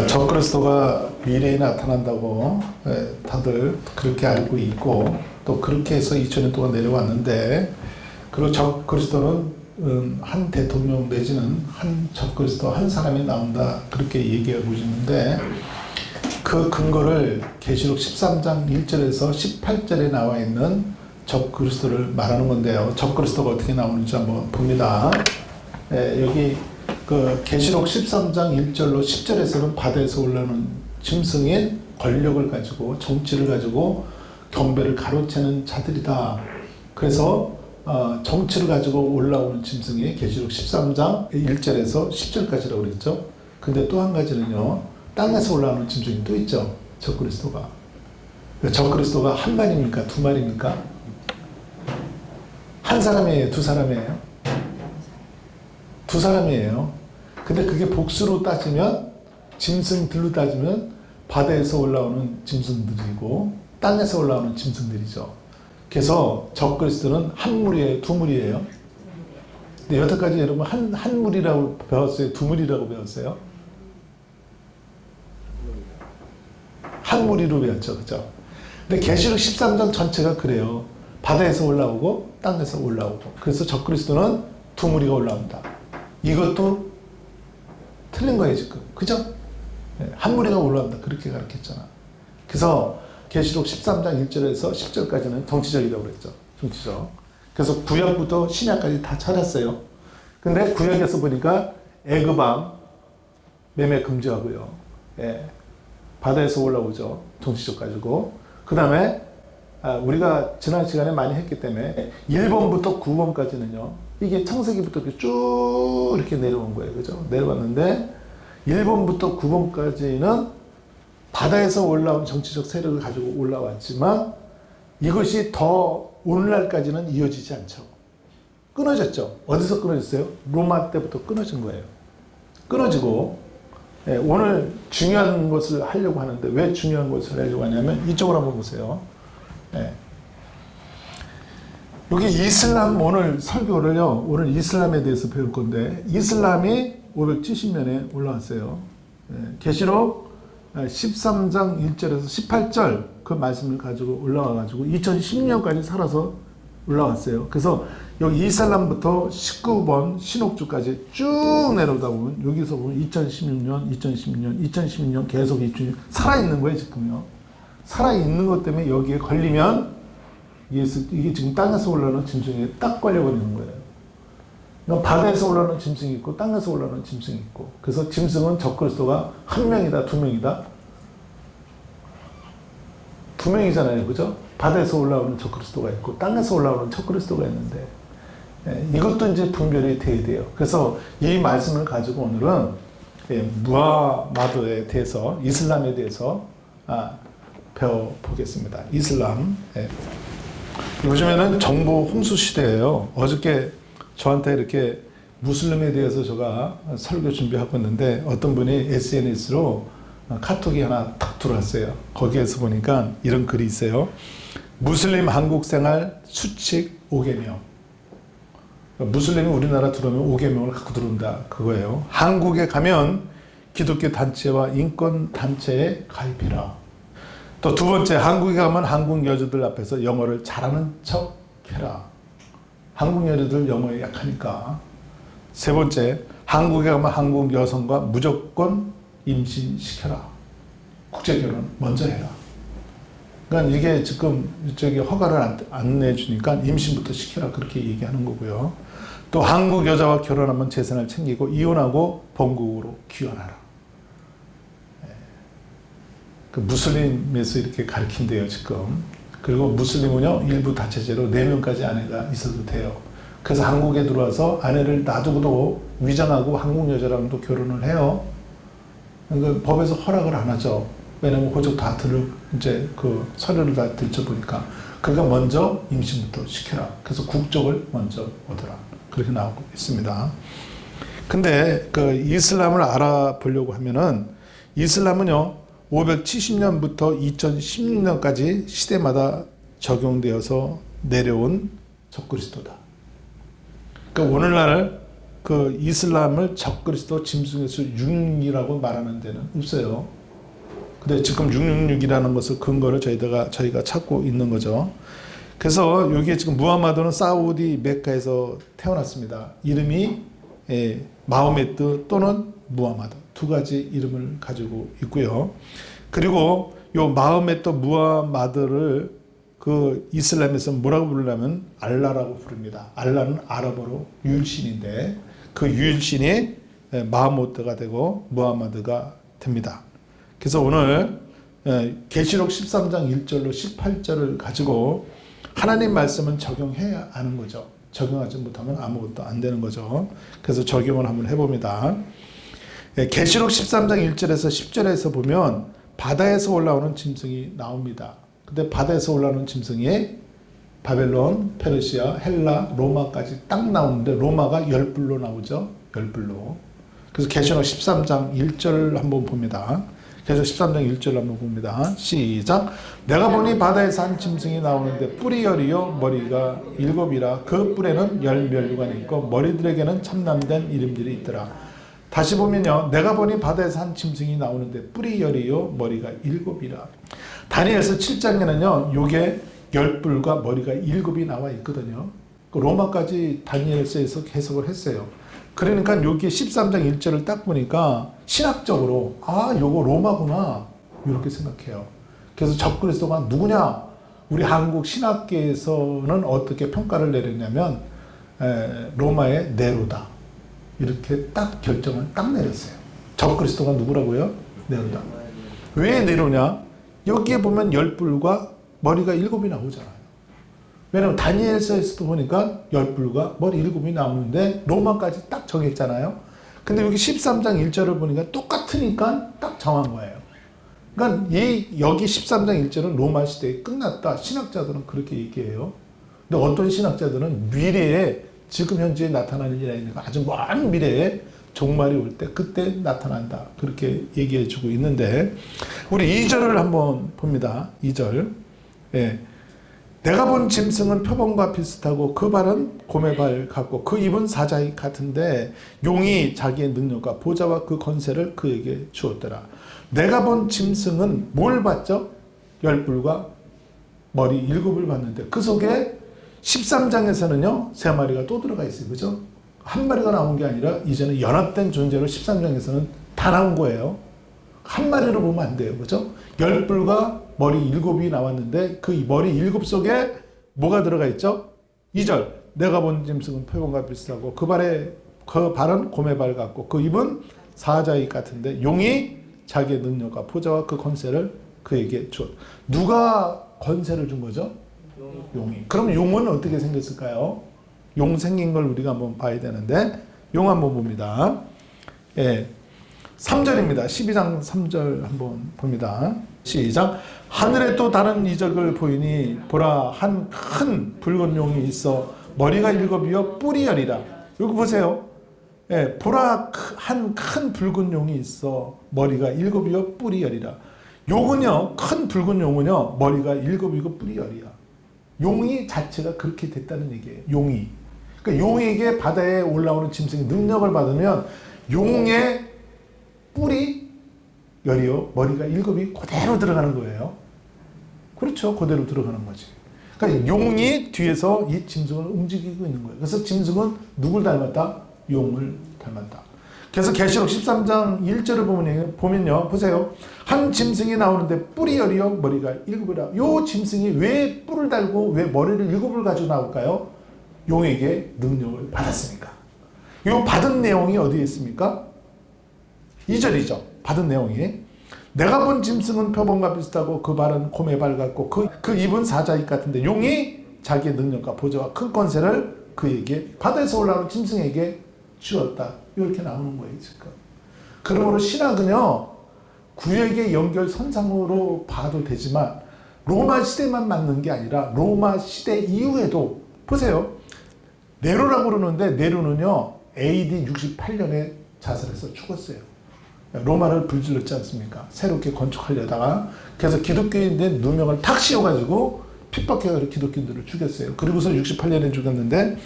적그리스도가 미래에 나타난다고 다들 그렇게 알고 있고 또 그렇게 해서 2000년 동안 내려왔는데, 그리고 적그리스도는 한 대통령 내지는 한 적그리스도 한 사람이 나온다 그렇게 얘기하고 있는데, 그 근거를 계시록 13장 1절에서 18절에 나와 있는 적그리스도를 말하는 건데요. 적그리스도가 어떻게 나오는지 한번 봅니다. 여기 그 계시록 13장 1절로 10절에서는 바다에서 올라오는 짐승의 권력을 가지고 정치를 가지고 경배를 가로채는 자들이다. 그래서 정치를 가지고 올라오는 짐승이 계시록 13장 1절에서 10절까지라고 그랬죠. 근데 또 한 가지는요, 땅에서 올라오는 짐승이 또 있죠. 적그리스도가. 적그리스도가 한 마리입니까? 두 마리입니까? 한 사람이에요? 두 사람이에요? 두 사람이에요. 근데 그게 복수로 따지면, 짐승들로 따지면 바다에서 올라오는 짐승들이고 땅에서 올라오는 짐승들이죠. 그래서 적그리스도는 한 무리예요? 두 무리예요? 근데 여태까지 여러분 한 무리라고 배웠어요? 두 무리라고 배웠어요? 한 무리로 배웠죠. 그죠? 근데 계시록 13장 전체가 그래요. 바다에서 올라오고 땅에서 올라오고. 그래서 적그리스도는 두 무리가 올라온다. 이것도 틀린 거예요, 지금. 그죠? 한 무리가 올라온다. 그렇게 가르쳤잖아. 그래서 계시록 13장 1절에서 10절까지는 정치적이라고 그랬죠. 정치적. 그래서 구약부터 신약까지 다 찾았어요. 근데 구약에서 보니까 애굽왕 매매 금지하고요. 바다에서 올라오죠. 정치적 가지고. 그 다음에 우리가 지난 시간에 많이 했기 때문에 1번부터 9번까지는요. 이게 창세기부터 쭉 이렇게 내려온 거예요. 그죠? 내려왔는데 1번부터 9번까지는 바다에서 올라온 정치적 세력을 가지고 올라왔지만 이것이 더 오늘날까지는 이어지지 않죠. 끊어졌죠. 어디서 끊어졌어요? 로마 때부터 끊어진 거예요. 끊어지고 오늘 중요한 것을 하려고 하는데, 왜 중요한 것을 하려고 하냐면 이쪽으로 한번 보세요. 여기 이슬람, 오늘 설교를요, 오늘 이슬람에 대해서 배울 건데, 이슬람이 570년에 올라왔어요. 계시록 13장 1절에서 18절 그 말씀을 가지고 올라와가지고 2016년까지 살아서 올라왔어요. 그래서 여기 이슬람부터 19번 신옥주까지 쭉 내려오다 보면, 여기서 보면 2016년, 2016년, 2016년 계속 살아있는 거예요, 지금요. 살아있는 것 때문에 여기에 걸리면 이게 지금 땅에서 올라오는 짐승에 딱 걸려버리는 거예요. 그러니까 바다에서 올라오는 짐승이 있고 땅에서 올라오는 짐승이 있고, 그래서 짐승은 적그리스도가 한 명이다, 두 명이다? 두 명이잖아요. 그죠? 바다에서 올라오는 적그리스도가 있고 땅에서 올라오는 적그리스도가 있는데, 이것도 이제 분별이 돼야 돼요. 그래서 이 말씀을 가지고 오늘은 무하마드에 대해서, 이슬람에 대해서 배워보겠습니다. 이슬람. 요즘에는 정보 홍수 시대예요. 어저께 저한테 이렇게 무슬림에 대해서 제가 설교 준비하고 있는데 어떤 분이 SNS로 카톡이 하나 탁 들어왔어요. 거기에서 보니까 이런 글이 있어요. 무슬림 한국 생활 수칙 5계명. 무슬림이 우리나라 들어오면 5계명을 갖고 들어온다. 그거예요. 한국에 가면 기독교 단체와 인권 단체에 가입해라. 또 두 번째, 한국에 가면 한국 여자들 앞에서 영어를 잘하는 척 해라. 한국 여자들 영어에 약하니까. 세 번째, 한국에 가면 한국 여성과 무조건 임신시켜라. 국제결혼 먼저 해라. 그러니까 이게 지금 저기 허가를 안 내주니까 임신부터 시켜라. 그렇게 얘기하는 거고요. 또 한국 여자와 결혼하면 재산을 챙기고 이혼하고 본국으로 귀환하라. 그 무슬림에서 이렇게 가르친대요, 지금. 그리고 무슬림은요, 일부 다처제로 4명까지 아내가 있어도 돼요. 그래서 한국에 들어와서 아내를 놔두고도 위장하고 한국 여자랑도 결혼을 해요. 그러니까 법에서 허락을 안 하죠. 왜냐면 호적 다 이제 그 서류를 다 들춰보니까. 그러니까 먼저 임신부터 시켜라. 그래서 국적을 먼저 얻어라. 그렇게 나오고 있습니다. 근데 그 이슬람을 알아보려고 하면은, 이슬람은요, 570년부터 2016년까지 시대마다 적용되어서 내려온 적그리스도다. 그러니까 오늘날 그 이슬람을 적그리스도 짐승에서 666이라고 말하는 데는 없어요. 근데 지금 666이라는 것을 근거를 저희가 찾고 있는 거죠. 그래서 여기에 지금 무함마드는 사우디 메카에서 태어났습니다. 이름이 마호메트 또는 무함마드 두 가지 이름을 가지고 있고요. 그리고 요 마호메트 무함마드를 그 이슬람에서 뭐라고 부르냐면 알라라고 부릅니다. 알라는 아랍어로 유일신인데 그 유일신이 마호메트가 되고 무함마드가 됩니다. 그래서 오늘 계시록 13장 1절로 18절을 가지고 하나님 말씀은 적용해야 하는 거죠. 적용하지 못하면 아무것도 안 되는 거죠. 그래서 적용을 한번 해봅니다. 계시록 13장 1절에서 10절에서 보면 바다에서 올라오는 짐승이 나옵니다. 근데 바다에서 올라오는 짐승이 바벨론, 페르시아, 헬라, 로마까지 딱 나오는데 로마가 10불로 나오죠. 10불로. 그래서 계시록 13장 1절 한번 봅니다. 계시록 13장 1절 한번 봅니다. 시작. 내가 보니 바다에서 한 짐승이 나오는데 뿔이 10이요 머리가 7이라 그 뿔에는 10면류관이 있고 머리들에게는 참남된 이름들이 있더라. 다시 보면요. 내가 보니 바다에서 한 짐승이 나오는데 뿔이 10이요 머리가 7이라. 다니엘서 7장에는요. 요게 10뿔과 머리가 7이 나와 있거든요. 로마까지 다니엘서에서 해석을 했어요. 그러니까 여기 13장 1절을 딱 보니까 신학적으로 요거 로마구나 이렇게 생각해요. 그래서 적그리스도가 누구냐? 우리 한국 신학계에서는 어떻게 평가를 내렸냐면 로마의 네로다. 이렇게 딱 결정을 딱 내렸어요. 적그리스도가 누구라고요? 네로다. 왜 네로냐? 여기에 보면 10뿔과 머리가 7이 나오잖아요. 왜냐면 다니엘서에서도 보니까 10뿔과 머리 7이 나오는데 로마까지 딱 정했잖아요. 근데 여기 13장 1절을 보니까 똑같으니까 딱 정한 거예요. 그러니까 여기 13장 1절은 로마 시대에 끝났다. 신학자들은 그렇게 얘기해요. 근데 어떤 신학자들은 미래에 지금 현재 나타날 일이 아니라 아주 먼 미래에 종말이 올 때 그때 나타난다. 그렇게 얘기해 주고 있는데 우리 2절을 한번 봅니다. 2절. 내가 본 짐승은 표범과 비슷하고 그 발은 곰의 발 같고 그 입은 사자의 같은데 용이 자기의 능력과 보좌와 그 권세를 그에게 주었더라. 내가 본 짐승은 뭘 봤죠? 10뿔과 머리 7을 봤는데 그 속에 13장에서는요 3마리가 또 들어가 있어요. 그죠? 한 마리가 나온 게 아니라 이제는 연합된 존재로 13장에서는 다 나온 거예요. 한 마리로 보면 안 돼요. 그죠? 10뿔과 머리 7이 나왔는데 그 머리 7 속에 뭐가 들어가 있죠? 2절. 내가 본 짐승은 표범과 비슷하고 그 발은 곰의 발 같고 그 입은 사자의 같은데 용이 자기의 능력과 보좌와 그 권세를 그에게 주었다. 누가 권세를 준 거죠? 용이. 그럼 용은 어떻게 생겼을까요? 용 생긴 걸 우리가 한번 봐야 되는데 용 한번 봅니다. 3절입니다. 12장 3절 한번 봅니다. 시작. 하늘에 또 다른 이적을 보이니 보라 한 큰 붉은 용이 있어 머리가 7이요 뿔이 10이라. 여기 보세요. 보라 한 큰 붉은 용이 있어 머리가 7이요 뿔이 10이라. 용은요 큰 붉은 용은요 머리가 7이고 뿔이 10이야. 용이 자체가 그렇게 됐다는 얘기예요. 용이. 그러니까 용에게 바다에 올라오는 짐승이 능력을 받으면 용의 뿔이 10이요 머리가 7이 그대로 들어가는 거예요. 그렇죠. 그대로 들어가는 거지. 그러니까 용이 뒤에서 이 짐승을 움직이고 있는 거예요. 그래서 짐승은 누굴 닮았다? 용을 닮았다. 그래서 계시록 13장 1절을 보면요. 보세요. 한 짐승이 나오는데 뿔이 10이요 머리가 7이라. 요 짐승이 왜 뿔을 달고 왜 머리를 7을 가지고 나올까요? 용에게 능력을 받았으니까. 요 받은 내용이 어디에 있습니까? 2절이죠. 받은 내용이. 내가 본 짐승은 표범과 비슷하고 그 발은 곰의 발 같고 그 입은 사자의 같은데 용이 자기의 능력과 보좌와 큰 권세를 그에게 바다에서 올라오는 짐승에게 주었다. 이렇게 나오는 거예요. 지금. 그러므로 신학은요. 구약의 연결선상으로 봐도 되지만 로마 시대만 맞는 게 아니라 로마 시대 이후에도 보세요. 네로라고 그러는데 네로는요. AD 68년에 자살해서 죽었어요. 로마를 불질렀지 않습니까? 새롭게 건축하려다가 그래서 기독교인들 누명을 탁 씌워가지고 핍박해서 기독교인들을 죽였어요. 그리고서 68년에 죽였는데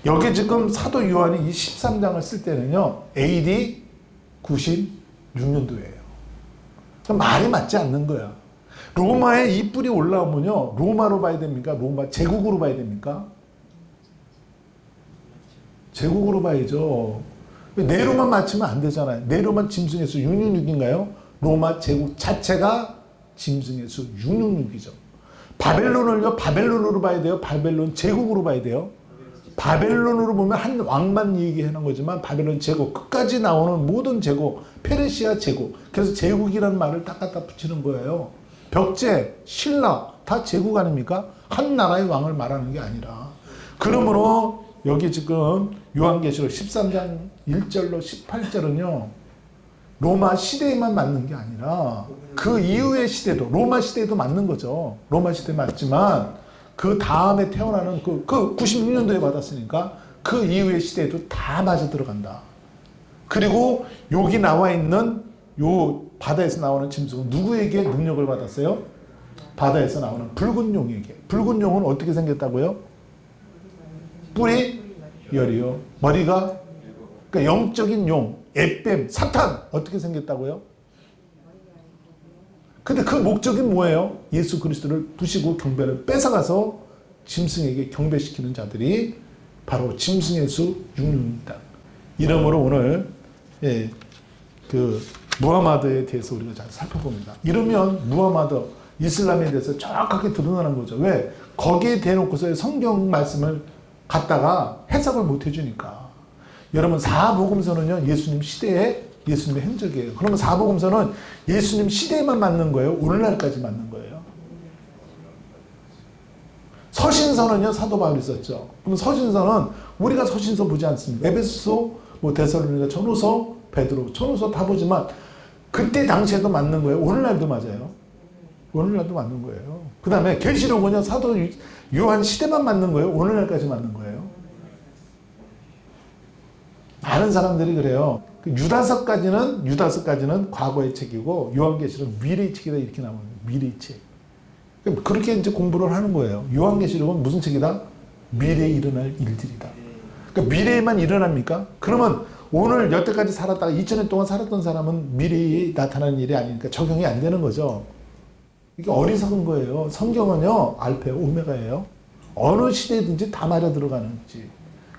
여기 지금 사도 요한이 이 13장을 쓸 때는요 AD 96년도예요. 말이 맞지 않는 거야. 로마에 이 뿔이 올라오면요 로마로 봐야 됩니까? 로마 제국으로 봐야 됩니까? 제국으로 봐야죠. 네로만 맞추면 안 되잖아요. 네로만 짐승의 수 666인가요? 로마 제국 자체가 짐승의 수 666이죠. 바벨론을요 바벨론으로 봐야 돼요. 바벨론 제국으로 봐야 돼요. 바벨론으로 보면 한 왕만 얘기해 놓은 거지만 바벨론 제국 끝까지 나오는 모든 제국 페르시아 제국 그래서 제국이라는 말을 딱 갖다 붙이는 거예요. 벽제 신라 다 제국 아닙니까? 한 나라의 왕을 말하는 게 아니라 그러므로 여기 지금 요한계시록 13장 1절로 18절은요 로마 시대에만 맞는 게 아니라 그 이후의 시대도 로마 시대에도 맞는 거죠. 로마 시대에 맞지만 그 다음에 태어나는 그 96년도에 받았으니까 그 이후의 시대에도 다 맞아 들어간다. 그리고 여기 나와 있는 요 바다에서 나오는 짐승은 누구에게 능력을 받았어요? 바다에서 나오는 붉은 용에게. 붉은 용은 어떻게 생겼다고요? 뿔이 열이요. 머리가 그러니까 영적인 용, 에뱀, 사탄 어떻게 생겼다고요? 근데 그 목적이 뭐예요? 예수 그리스도를 부시고 경배를 뺏어가서 짐승에게 경배시키는 자들이 바로 짐승의 수 666입니다. 이러므로 오늘 그 무하마드에 대해서 우리가 잘 살펴봅니다. 이러면 무하마드 이슬람에 대해서 정확하게 드러나는 거죠. 왜? 거기에 대놓고서 성경 말씀을 갖다가 해석을 못 해주니까. 여러분 사복음서는요 예수님 시대에 예수님의 행적이에요. 그러면 사복음서는 예수님 시대에만 맞는 거예요? 오늘날까지 맞는 거예요? 서신서는요 사도 바울이 썼죠. 그럼 서신서는 우리가 서신서 보지 않습니다. 에베소서, 데살로니가, 전후서, 베드로, 전후서 다 보지만 그때 당시에도 맞는 거예요. 오늘날도 맞아요. 오늘날도 맞는 거예요. 그 다음에 계시록은요 사도 요한 시대만 맞는 거예요. 오늘날까지 맞는 거예요. 많은 사람들이 그래요. 유다서까지는 과거의 책이고 요한계시록은 미래의 책이다 이렇게 나오는 거예요. 미래의 책. 그렇게 이제 공부를 하는 거예요. 요한계시록은 무슨 책이다? 미래에 일어날 일들이다. 그러니까 미래에만 일어납니까? 그러면 오늘 여태까지 살았다가 2000년 동안 살았던 사람은 미래에 나타나는 일이 아니니까 적용이 안 되는 거죠. 이게 어리석은 거예요. 성경은요 알파 오메가예요. 어느 시대든지 다 맞아 들어가는지.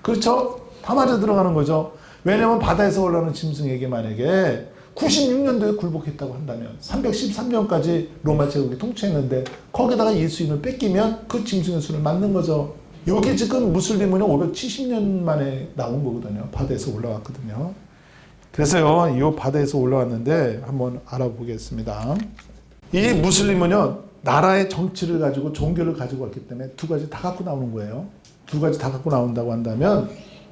그렇죠? 다 맞아 들어가는 거죠. 왜냐하면 바다에서 올라오는 짐승에게 만약에 96년도에 굴복했다고 한다면 313년까지 로마 제국이 통치했는데 거기다가 예수님을 뺏기면 그 짐승의 수를 맞는 거죠. 여기 지금 무슬림은 570년 만에 나온 거거든요. 바다에서 올라왔거든요. 그래서요 이 바다에서 올라왔는데 한번 알아보겠습니다. 이 무슬림은요 나라의 정치를 가지고 종교를 가지고 왔기 때문에 두 가지 다 갖고 나오는 거예요. 두 가지 다 갖고 나온다고 한다면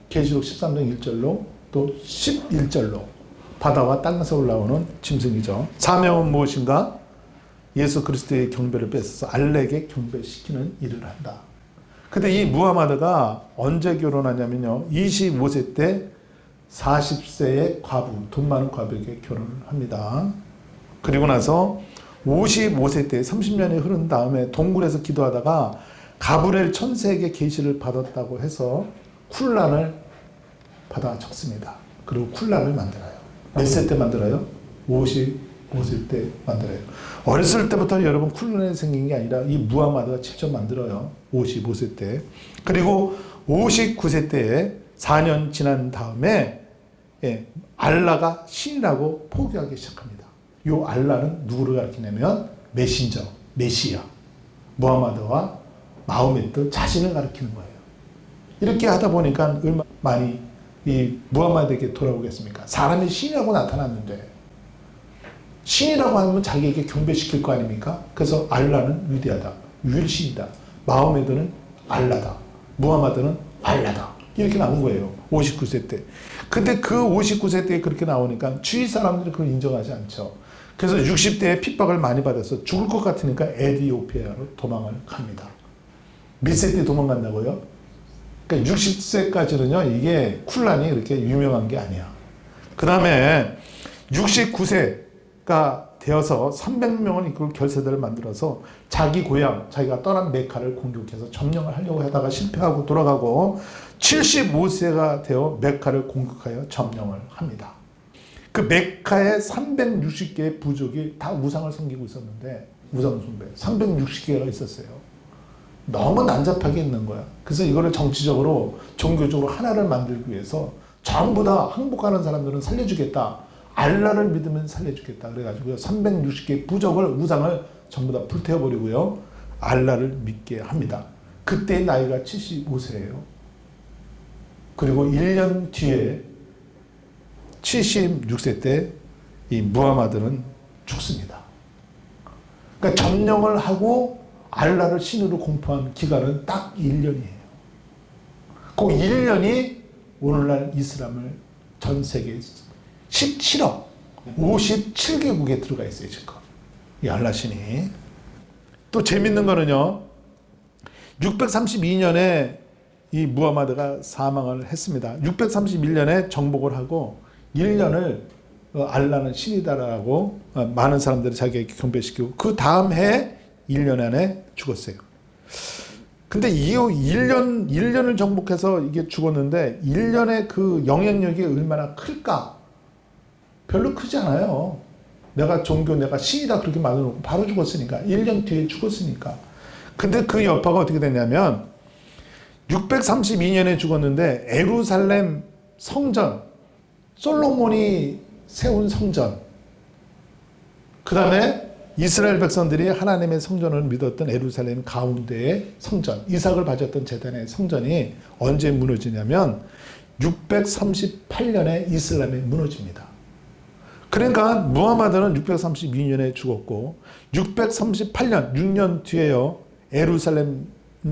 계시록 13장 1절로 또 11절로 바다와 땅에서 올라오는 짐승이죠. 사명은 무엇인가? 예수 그리스도의 경배를 뺏어서 알렉에 경배시키는 일을 한다. 근데 이 무하마드가 언제 결혼하냐면요 25세 때 40세의 과부, 돈 많은 과부에게 결혼을 합니다. 그리고 나서 55세 때 30년이 흐른 다음에 동굴에서 기도하다가 가브리엘 천사에게 계시를 받았다고 해서 쿨란을 받아 적습니다. 그리고 쿨란을 만들어요. 몇 세 때 만들어요? 55세 때 만들어요. 어렸을 때부터 여러분 쿨란이 생긴 게 아니라 이 무하마드가 직접 만들어요. 55세 때. 그리고 59세 때에 4년 지난 다음에 알라가 신이라고 포기하기 시작합니다. 이 알라는 누구를 가리키냐면 메신저, 메시아, 무하마드와 마호메트 자신을 가리키는 거예요. 이렇게 하다 보니까 얼마나 많이 이 무하마드에게 돌아오겠습니까? 사람이 신이라고 나타났는데 신이라고 하면 자기에게 경배시킬 거 아닙니까? 그래서 알라는 위대하다, 유일신이다. 마호메트는 알라다, 무하마드는 알라다. 이렇게 나온 거예요. 59세 때. 근데 그 59세 때 그렇게 나오니까 주위 사람들이 그걸 인정하지 않죠. 그래서 60대에 핍박을 많이 받아서 죽을 것 같으니까 에티오피아로 도망을 갑니다. 몇 세 때 도망간다고요? 그러니까 60세까지는요, 이게 쿨란이 그렇게 유명한 게 아니야. 그 다음에 69세가 되어서 300명을 이끌고 결세대를 만들어서 자기 고향, 자기가 떠난 메카를 공격해서 점령을 하려고 하다가 실패하고 돌아가고 75세가 되어 메카를 공격하여 점령을 합니다. 그 메카의 360개의 부족이 다 우상을 섬기고 있었는데 우상 숭배 360개가 있었어요. 너무 난잡하게 있는 거야. 그래서 이거를 정치적으로 종교적으로 하나를 만들기 위해서 전부 다 항복하는 사람들은 살려주겠다. 알라를 믿으면 살려주겠다. 그래가지고 360개의 부족을 우상을 전부 다 불태워버리고요. 알라를 믿게 합니다. 그때 나이가 75세예요. 그리고 1년 뒤에 76세 때 이 무하마드는 죽습니다. 그러니까 점령을 하고 알라를 신으로 공포한 기간은 딱 1년이에요. 그 1년이 오늘날 이슬람을 전 세계에 17억 57개국에 들어가 있어요. 지금 이 알라 신이. 또 재밌는 거는요. 632년에 이 무하마드가 사망을 했습니다. 631년에 정복을 하고 1년을 알라는 신이다라고 많은 사람들이 자기에게 경배시키고 그 다음 해 1년 안에 죽었어요. 근데 이후 1년을 정복해서 이게 죽었는데 1년의 그 영향력이 얼마나 클까? 별로 크지 않아요. 내가 종교, 내가 신이다 그렇게 만들어놓고 바로 죽었으니까. 1년 뒤에 죽었으니까. 근데 그 여파가 어떻게 됐냐면 632년에 죽었는데 예루살렘 성전, 솔로몬이 세운 성전, 그 다음에 이스라엘 백성들이 하나님의 성전을 믿었던 예루살렘 가운데의 성전, 이삭을 바쳤던 제단의 성전이 언제 무너지냐면 638년에 이슬람이 무너집니다. 그러니까 무하마드는 632년에 죽었고 638년, 6년 뒤에요. 예루살렘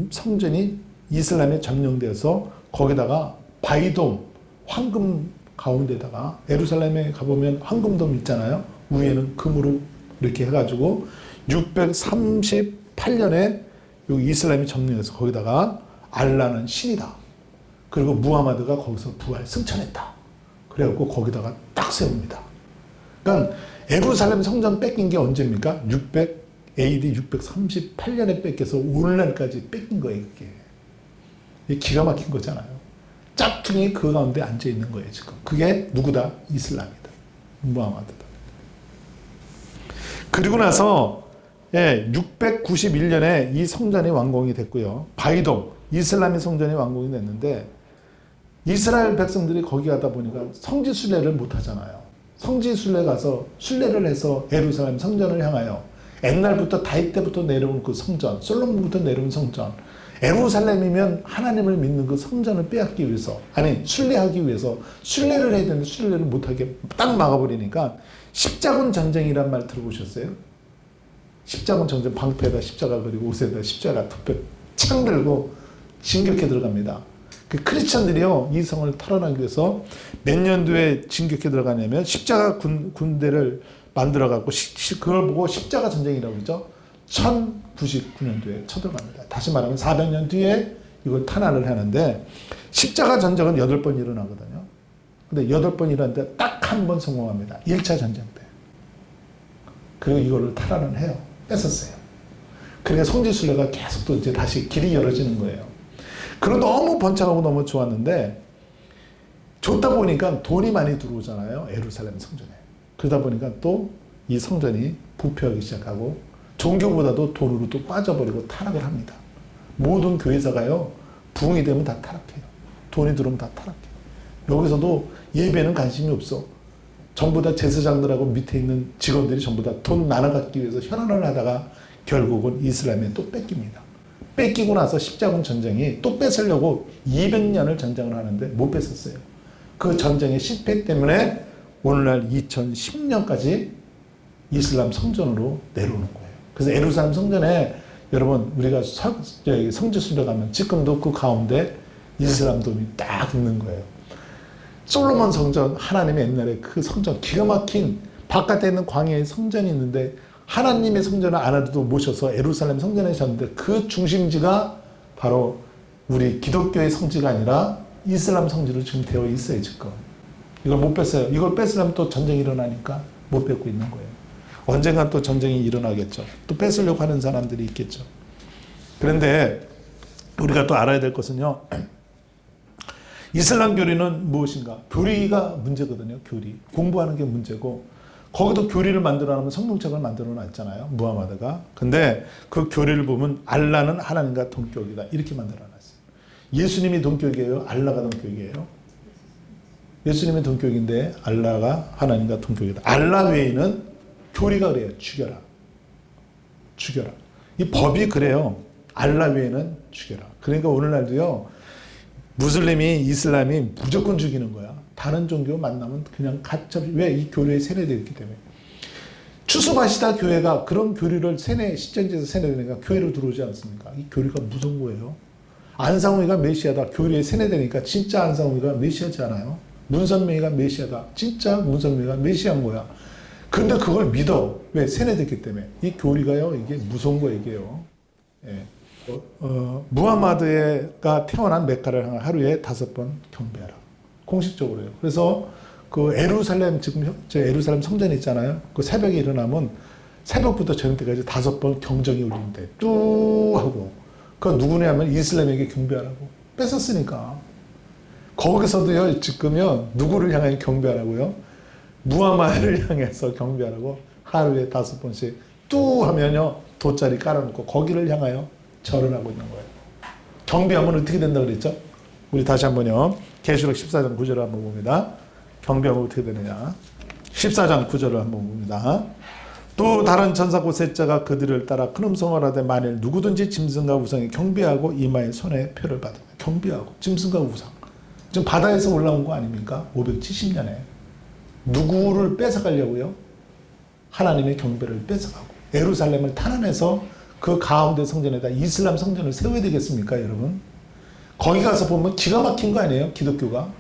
성전이 이슬람에 점령되어서 거기다가 바이돔, 황금 가운데다가 예루살렘에 가보면 황금돔 있잖아요. 위에는 금으로 이렇게 해가지고 638년에 여기 이슬람이 점령해서 거기다가 알라는 신이다. 그리고 무하마드가 거기서 부활 승천했다. 그래갖고 거기다가 딱 세웁니다. 그러니까 예루살렘 성전 뺏긴 게 언제입니까? AD 638년에 뺏겨서 오늘날까지 뺏긴 거예요. 그게. 기가 막힌 거잖아요. 짝퉁이 그 가운데 앉아 있는 거예요. 지금. 그게 누구다? 이슬람이다. 무하마드다. 그리고 나서 691년에 이 성전이 완공이 됐고요. 바이돔, 이슬람의 성전이 완공이 됐는데 이스라엘 백성들이 거기 가다 보니까 성지 순례를 못 하잖아요. 성지 순례 가서 순례를 해서 예루살렘 성전을 향하여 옛날부터 다윗 때부터 내려온 그 성전, 솔로몬부터 내려온 성전, 예루살렘이면 하나님을 믿는 그 성전을 빼앗기 위해서, 아니 순례하기 위해서 순례를 해야 되는데 순례를 못하게 딱 막아버리니까 십자군 전쟁이란 말 들어보셨어요? 십자군 전쟁, 방패에다 십자가 그리고 옷에다 십자가 툭툭 창 들고 진격해 들어갑니다. 그 크리스천들이요, 이 성을 털어내기 위해서 몇 년도에 진격해 들어가냐면 십자가 군대를 만들어갖고 그걸 보고 십자가 전쟁이라고 그러죠. 1099년도에 쳐들어갑니다. 다시 말하면 400년 뒤에 이걸 탄환을 하는데 십자가 전쟁은 8번 일어나거든요. 근데 8번 일어났는데 딱 한 번 성공합니다. 1차 전쟁 때. 그리고 이거를 탈환을 해요. 뺏었어요. 그러니까 성지순례가 계속 또 이제 다시 길이 열어지는 거예요. 그리고 너무 번창하고 너무 좋았는데 좋다 보니까 돈이 많이 들어오잖아요. 예루살렘 성전에. 그러다 보니까 또 이 성전이 부패하기 시작하고 종교보다도 돈으로 또 빠져버리고 타락을 합니다. 모든 교회사가요, 부흥이 되면 다 타락해요. 돈이 들어오면 다 타락해요. 여기서도 예배는 관심이 없어. 전부 다 제사장들하고 밑에 있는 직원들이 전부 다 돈 나눠갖기 위해서 현안을 하다가 결국은 이슬람에 또 뺏깁니다. 뺏기고 나서 십자군 전쟁이 또 뺏으려고 200년을 전쟁을 하는데 못 뺏었어요. 그 전쟁의 실패 때문에 오늘날 2010년까지 이슬람 성전으로 내려오는 거예요. 그래서 예루살렘 성전에 여러분 우리가 성지순례 가면 지금도 그 가운데 이슬람 돔이 딱 있는 거예요. 솔로몬 성전, 하나님의 옛날에 그 성전, 기가 막힌 바깥에 있는 광야의 성전이 있는데 하나님의 성전을 아나도 모셔서 예루살렘 성전에 졌는데 그 중심지가 바로 우리 기독교의 성지가 아니라 이슬람 성지로 지금 되어 있어요. 지금 이걸 못 뺐어요. 이걸 뺐으려면 또 전쟁이 일어나니까 못 뺏고 있는 거예요. 언젠간 또 전쟁이 일어나겠죠. 또 뺏으려고 하는 사람들이 있겠죠. 그런데 우리가 또 알아야 될 것은요. 이슬람 교리는 무엇인가? 교리가 문제거든요. 교리. 공부하는 게 문제고 거기도 교리를 만들어 놓으면 성경책을 만들어 놨잖아요. 무하마드가. 근데 그 교리를 보면 알라는 하나님과 동격이다. 이렇게 만들어 놨어요. 예수님이 동격이에요? 알라가 동격이에요? 예수님이 동격인데 알라가 하나님과 동격이다. 알라 외에는 교리가 그래요. 죽여라. 죽여라. 이 법이 그래요. 알라 외에는 죽여라. 그러니까 오늘날도요. 무슬림이 이슬람이 무조건 죽이는 거야. 다른 종교 만나면 그냥 가짜. 왜? 이 교리에 세뇌되어 있기 때문에. 추수마시다 교회가 그런 교리를 시전지에서 세뇌되니까 교회로 들어오지 않습니까? 이 교리가 무서운 거예요. 안상우이가 메시아다. 교리에 세뇌되니까 진짜 안상우이가 메시아지 않아요? 문선명이가 메시아다. 진짜 문선명이가 메시아인 거야. 그런데 그걸 믿어. 왜? 세뇌됐기 때문에. 이 교리가요. 이게 무서운 거 얘기예요. 예. 무하마드가 태어난 메카를 하루에 5번 경배하라. 공식적으로요. 그래서 그 에루살렘 지금 에루살렘 성전 있잖아요. 그 새벽에 일어나면 새벽부터 저녁 때까지 5번 경정이 울린대. 뚜 하고. 그 누구냐면 이슬람에게 경배하라고. 뺏었으니까. 거기서도요 지금요 누구를 향해 경배하라고요? 무하마드를 향해서 경배하라고 하루에 5번씩 뚜 하면요 돗자리 깔아놓고 거기를 향하여 절을 하고 있는 거예요. 경배하면 어떻게 된다 그랬죠? 우리 다시 한번요. 계시록 14장 9절을 한번 봅니다. 경배하면 어떻게 되느냐. 14장 9절을 한번 봅니다. 또 다른 천사고 셋자가 그들을 따라 큰 음성을 하되 만일 누구든지 짐승과 우상에 경배하고 이마에 손에 표를 받으면 경배하고 짐승과 우상. 지금 바다에서 올라온 거 아닙니까? 570년에. 누구를 뺏어가려고요? 하나님의 경배를 뺏어가고 예루살렘을 탄환해서 그 가운데 성전에다 이슬람 성전을 세워야 되겠습니까, 여러분? 거기 가서 보면 기가 막힌 거 아니에요, 기독교가?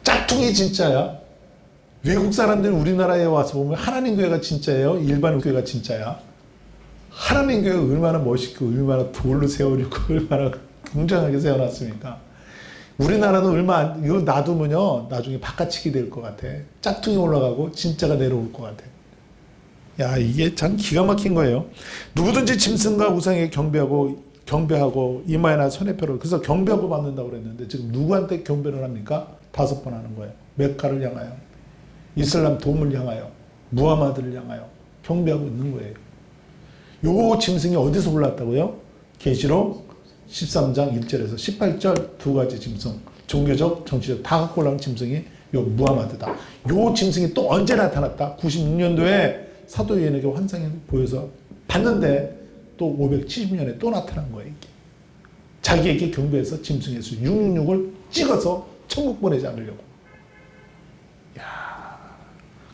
짝퉁이 진짜야. 외국 사람들이 우리나라에 와서 보면 하나님 교회가 진짜예요, 일반 교회가 진짜야. 하나님 교회가 얼마나 멋있고 얼마나 돌로 세우려고 얼마나 굉장하게 세워놨습니까? 우리나라는 이거 놔두면요 나중에 바깥치기 될 것 같아. 짝퉁이 올라가고 진짜가 내려올 것 같아. 야, 이게 참 기가 막힌 거예요. 누구든지 짐승과 우상에 경배하고 이마에나 손에 표를. 그래서 경배하고 받는다고 그랬는데 지금 누구한테 경배를 합니까? 5번 하는 거예요. 메카를 향하여, 이슬람 돔을 향하여, 무하마드를 향하여 경배하고 있는 거예요. 요 짐승이 어디서 올랐다고요? 계시록 13장 1절에서 18절 2가지 짐승, 종교적, 정치적 다 갖고 올라온 짐승이 요 무하마드다. 요 짐승이 또 언제 나타났다? 96년도에 사도 요한에게 환상이 보여서 봤는데 또 570년에 또 나타난 거예요. 이게. 자기에게 경배해서 짐승의 수 666을 찍어서 천국 보내지 않으려고. 야.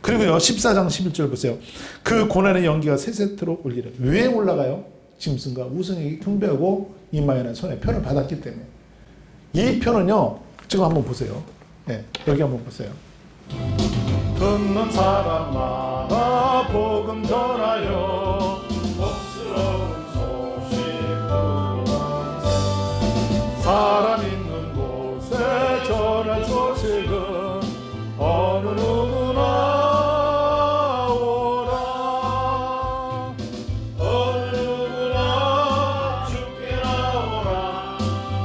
그리고요 14장 11절 보세요. 그 고난의 연기가 세세트로 올리라. 왜 올라가요? 짐승과 우상에게 경배하고 이마에나 손에 표를 받았기 때문에. 이 표는요 지금 한번 보세요. 네, 여기 한번 보세요. 듣는 사람마다 복음 전하여 복스러운 소식 들으세. 사람 있는 곳에 전할 소식은 어느 누구나 오라. 어느 누구나 주께 나오라.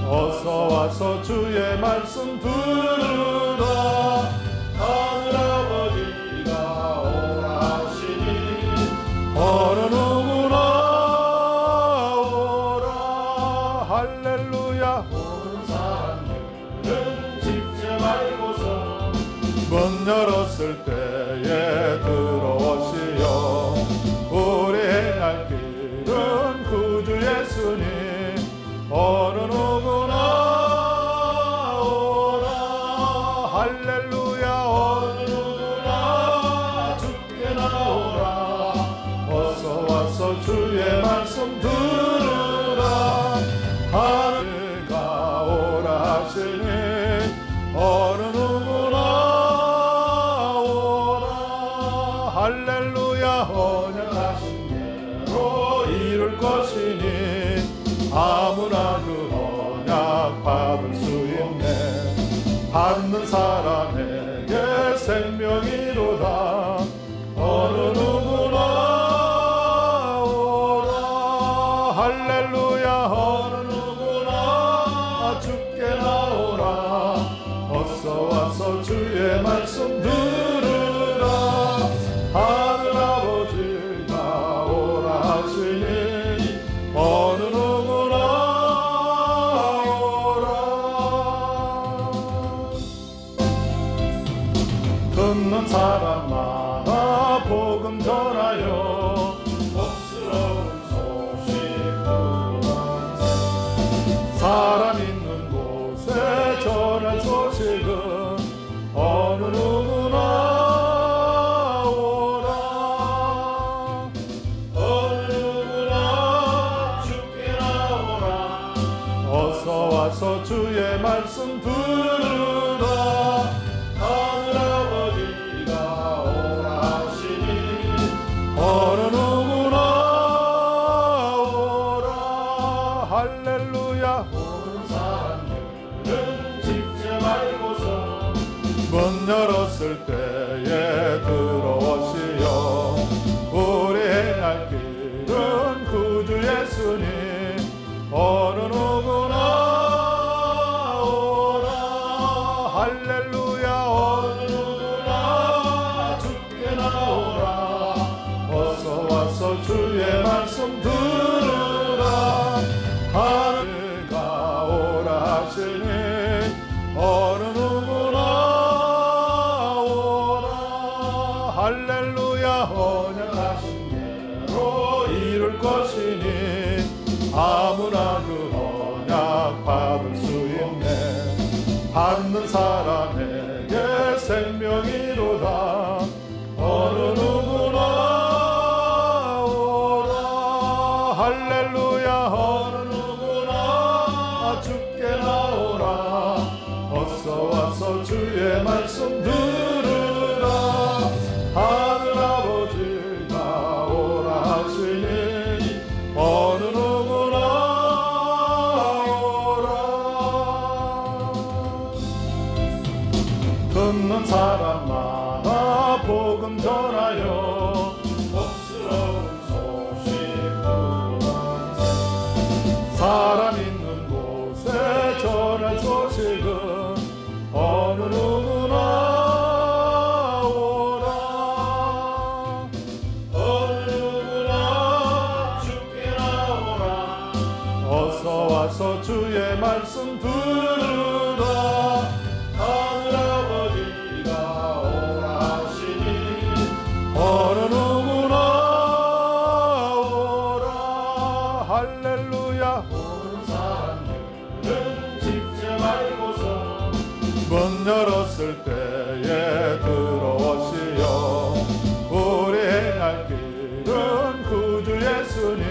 어서 와서 주의 말씀 들으라. 어느 누구나 오라. 할렐루야. 오는 사람들은 집지 말고서 문 열었을 때에 들어오시오. 우리 행할 길은 구주 예수님. 어느 누구나 오라. 할렐루야. 어느 누구나 주께 나오라. 어서 와서 주의 말씀 들으라. 하늘가 오라 하시니 어느 누구나 오라. 할렐루야. 언약하신 대로 이룰 것이니 아무나 그 언약 받을 수 있네. 받는 사람에게 생명이로다. 와서 주의 말씀 들으라. 하늘아버지가 오라 하시니 어느 누구나 오라. 할렐루야. 오는 사람들은 직접 알고서 문 열었을 때에 들어오시어 우리 행할 길은 구주 예수님 어느 누구나 오라. 할렐루야. 어느 누구나 주께 나오라. 어서 와서 주의 말씀 들으라. 하늘가 오라 하시니 어느 누구나 오라. 할렐루야. 언약하신 대로 이룰 것이니 아무나 그 언약 받을 수 있네. 받는 사람에게 생명이로다. 어느 누구나 오라. 할렐루야. 어느 누구나 주께 나오라. 어서 와서 주의 말씀 들으라. 하늘아버지가 오라 하시니 어느 누구나 오라. 듣는 사람마다 복음 전하여 복스러운 소식 들어가세. 사람 있는 곳에 전할 소식은 어느 누구나 오라. 어느 누구나 주께 나오라. 어서 와서 주의 말씀 들으라. 하늘아버지가 오라 하시니 어느 누구나 오라. 할렐루야. 오는 사람들은 직접 알고서 문 열었을 때에 들어오시어 우리 행할 길은 구주 예수님